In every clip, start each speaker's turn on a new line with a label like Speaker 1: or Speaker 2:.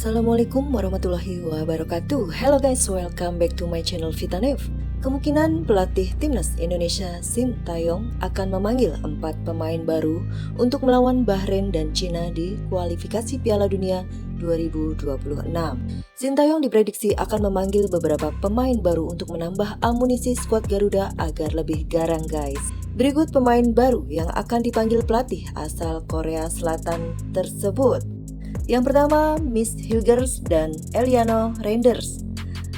Speaker 1: Assalamualaikum warahmatullahi wabarakatuh. Hello guys, welcome back to my channel Vitanev. Kemungkinan pelatih timnas Indonesia Sintayong akan memanggil 4 pemain baru untuk melawan Bahrain dan Cina di kualifikasi Piala Dunia 2026. Sintayong diprediksi akan memanggil beberapa pemain baru untuk menambah amunisi skuad Garuda agar lebih garang guys. Berikut pemain baru yang akan dipanggil pelatih asal Korea Selatan tersebut. Yang pertama, Miss Hilgers dan Eliano Reinders.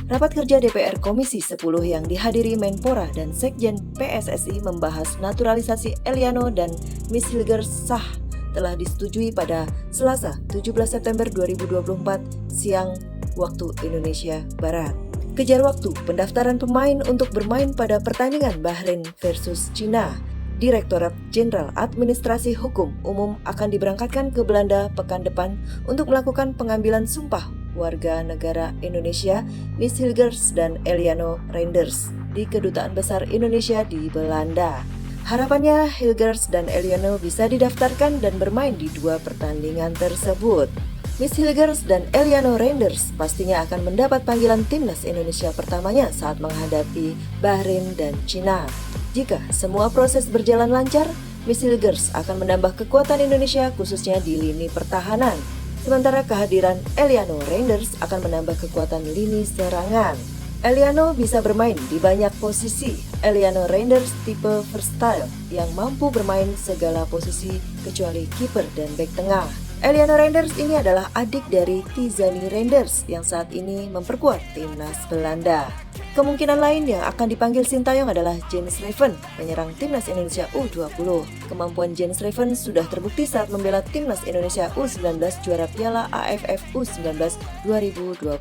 Speaker 1: Rapat kerja DPR Komisi 10 yang dihadiri Menpora dan Sekjen PSSI membahas naturalisasi Eliano dan Miss Hilgers sah telah disetujui pada Selasa 17 September 2024 siang waktu Indonesia Barat. Kejar waktu pendaftaran pemain untuk bermain pada pertandingan Bahrain versus Cina. Direktorat Jenderal Administrasi Hukum Umum akan diberangkatkan ke Belanda pekan depan untuk melakukan pengambilan sumpah warga negara Indonesia Miss Hilgers dan Eliano Reinders di Kedutaan Besar Indonesia di Belanda. Harapannya Hilgers dan Eliano bisa didaftarkan dan bermain di 2 pertandingan tersebut. Miss Hilgers dan Eliano Reinders pastinya akan mendapat panggilan timnas Indonesia pertamanya saat menghadapi Bahrain dan Cina. Jika semua proses berjalan lancar, Miss Hilgers akan menambah kekuatan Indonesia khususnya di lini pertahanan. Sementara kehadiran Eliano Reinders akan menambah kekuatan lini serangan. Eliano bisa bermain di banyak posisi. Eliano Reinders tipe versatile yang mampu bermain segala posisi kecuali kiper dan bek tengah. Eliano Reinders ini adalah adik dari Tizani Reinders yang saat ini memperkuat timnas Belanda. Kemungkinan lain yang akan dipanggil Sintayong adalah Jens Leven, penyerang timnas Indonesia U20. Kemampuan Jens Leven sudah terbukti saat membela timnas Indonesia U19 juara Piala AFF U19 2024.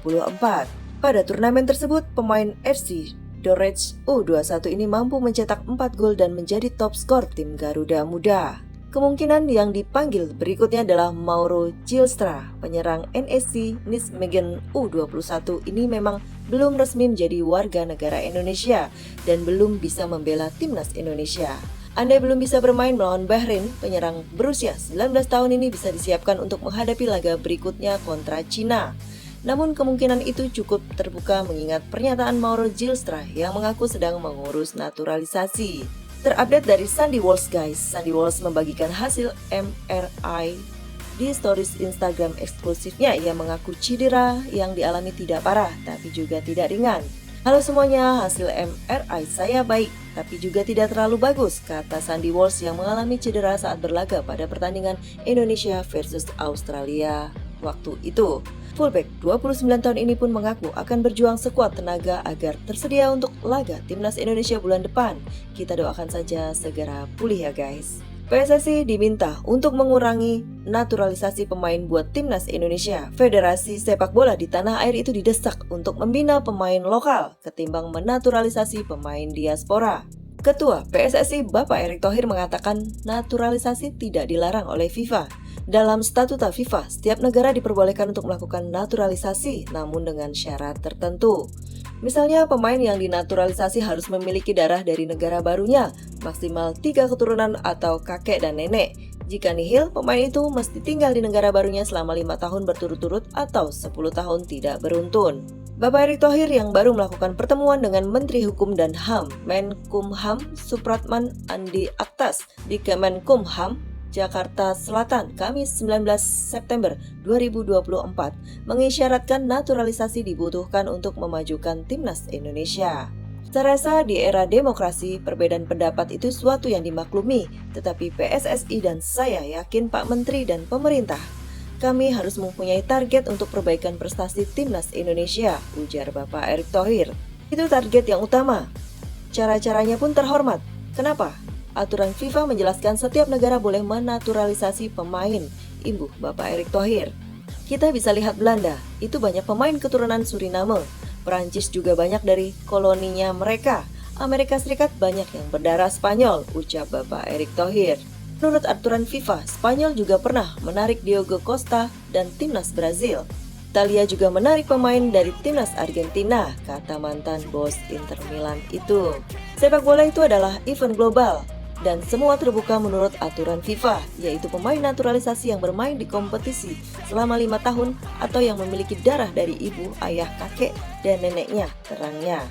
Speaker 1: Pada turnamen tersebut, pemain FC Dordrecht U21 ini mampu mencetak 4 gol dan menjadi top skor tim Garuda Muda. Kemungkinan yang dipanggil berikutnya adalah Mauro Gilstra, penyerang NSC Nijmegen U21 ini memang belum resmi menjadi warga negara Indonesia dan belum bisa membela timnas Indonesia. Andai belum bisa bermain melawan Bahrain, penyerang berusia 19 tahun ini bisa disiapkan untuk menghadapi laga berikutnya kontra Cina. Namun kemungkinan itu cukup terbuka mengingat pernyataan Mauro Gilstra yang mengaku sedang mengurus naturalisasi. Terupdate dari Sandy Walsh guys, Sandy Walsh membagikan hasil MRI di stories Instagram eksklusifnya. Ia mengaku cedera yang dialami tidak parah tapi juga tidak ringan. Halo semuanya, hasil MRI saya baik tapi juga tidak terlalu bagus, kata Sandy Walsh yang mengalami cedera saat berlaga pada pertandingan Indonesia versus Australia waktu itu. Fullback 29 tahun ini pun mengaku akan berjuang sekuat tenaga agar tersedia untuk laga timnas Indonesia bulan depan. Kita doakan saja segera pulih ya guys. PSSI diminta untuk mengurangi naturalisasi pemain buat timnas Indonesia. Federasi sepak bola di tanah air itu didesak untuk membina pemain lokal ketimbang menaturalisasi pemain diaspora. Ketua PSSI Bapak Erick Thohir mengatakan naturalisasi tidak dilarang oleh FIFA. Dalam statuta FIFA, setiap negara diperbolehkan untuk melakukan naturalisasi namun dengan syarat tertentu. Misalnya pemain yang dinaturalisasi harus memiliki darah dari negara barunya, maksimal 3 keturunan atau kakek dan nenek. Jika nihil, pemain itu mesti tinggal di negara barunya selama 5 tahun berturut-turut atau 10 tahun tidak beruntun. Bapak Erick Thohir yang baru melakukan pertemuan dengan Menteri Hukum dan HAM, Menkumham Supratman Andi Aktas di Kemenkumham Jakarta Selatan, Kamis 19 September 2024, mengisyaratkan naturalisasi dibutuhkan untuk memajukan timnas Indonesia. Saya rasa di era demokrasi, perbedaan pendapat itu suatu yang dimaklumi, tetapi PSSI dan saya yakin Pak Menteri dan pemerintah, kami harus mempunyai target untuk perbaikan prestasi timnas Indonesia, ujar Bapak Erick Thohir. Itu target yang utama. Cara-caranya pun terhormat. Kenapa? Aturan FIFA menjelaskan setiap negara boleh menaturalisasi pemain, imbuh Bapak Erick Thohir. Kita bisa lihat Belanda, itu banyak pemain keturunan Suriname. Perancis juga banyak dari koloninya mereka. Amerika Serikat banyak yang berdarah Spanyol, ucap Bapak Erick Thohir. Menurut aturan FIFA, Spanyol juga pernah menarik Diogo Costa dan timnas Brazil. Italia juga menarik pemain dari timnas Argentina, kata mantan bos Inter Milan itu. Sepak bola itu adalah event global. Dan semua terbuka menurut aturan FIFA, yaitu pemain naturalisasi yang bermain di kompetisi selama 5 tahun atau yang memiliki darah dari ibu, ayah, kakek, dan neneknya, terangnya.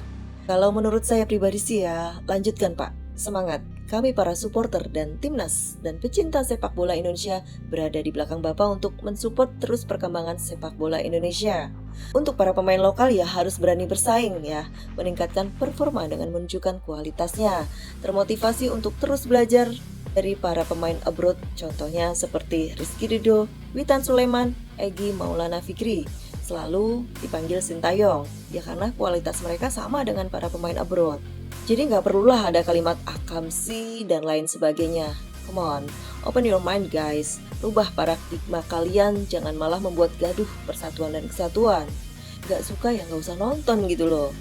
Speaker 1: Kalau menurut saya pribadi sih ya, lanjutkan Pak, semangat. Kami para supporter dan timnas dan pecinta sepak bola Indonesia berada di belakang Bapak untuk mensupport terus perkembangan sepak bola Indonesia. Untuk para pemain lokal ya harus berani bersaing ya, meningkatkan performa dengan menunjukkan kualitasnya, termotivasi untuk terus belajar dari para pemain abroad, contohnya seperti Rizky Ridho, Witan Sulaiman, Egy Maulana Fikri, selalu dipanggil Sintayong, ya karena kualitas mereka sama dengan para pemain abroad. Jadi nggak perlulah ada kalimat akamsi dan lain sebagainya. Come on, open your mind guys. Rubah paradigma kalian, jangan malah membuat gaduh persatuan dan kesatuan. Nggak suka ya nggak usah nonton gitu loh.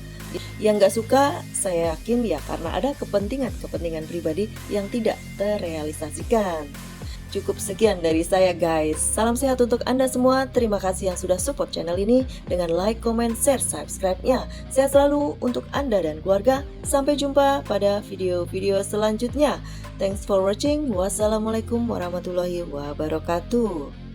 Speaker 1: Yang nggak suka, saya yakin ya karena ada kepentingan pribadi yang tidak terrealisasikan. Cukup sekian dari saya guys. Salam sehat untuk Anda semua. Terima kasih yang sudah support channel ini dengan like, comment, share, subscribe-nya. Sehat selalu untuk Anda dan keluarga. Sampai jumpa pada video-video selanjutnya. Thanks for watching. Wassalamualaikum warahmatullahi wabarakatuh.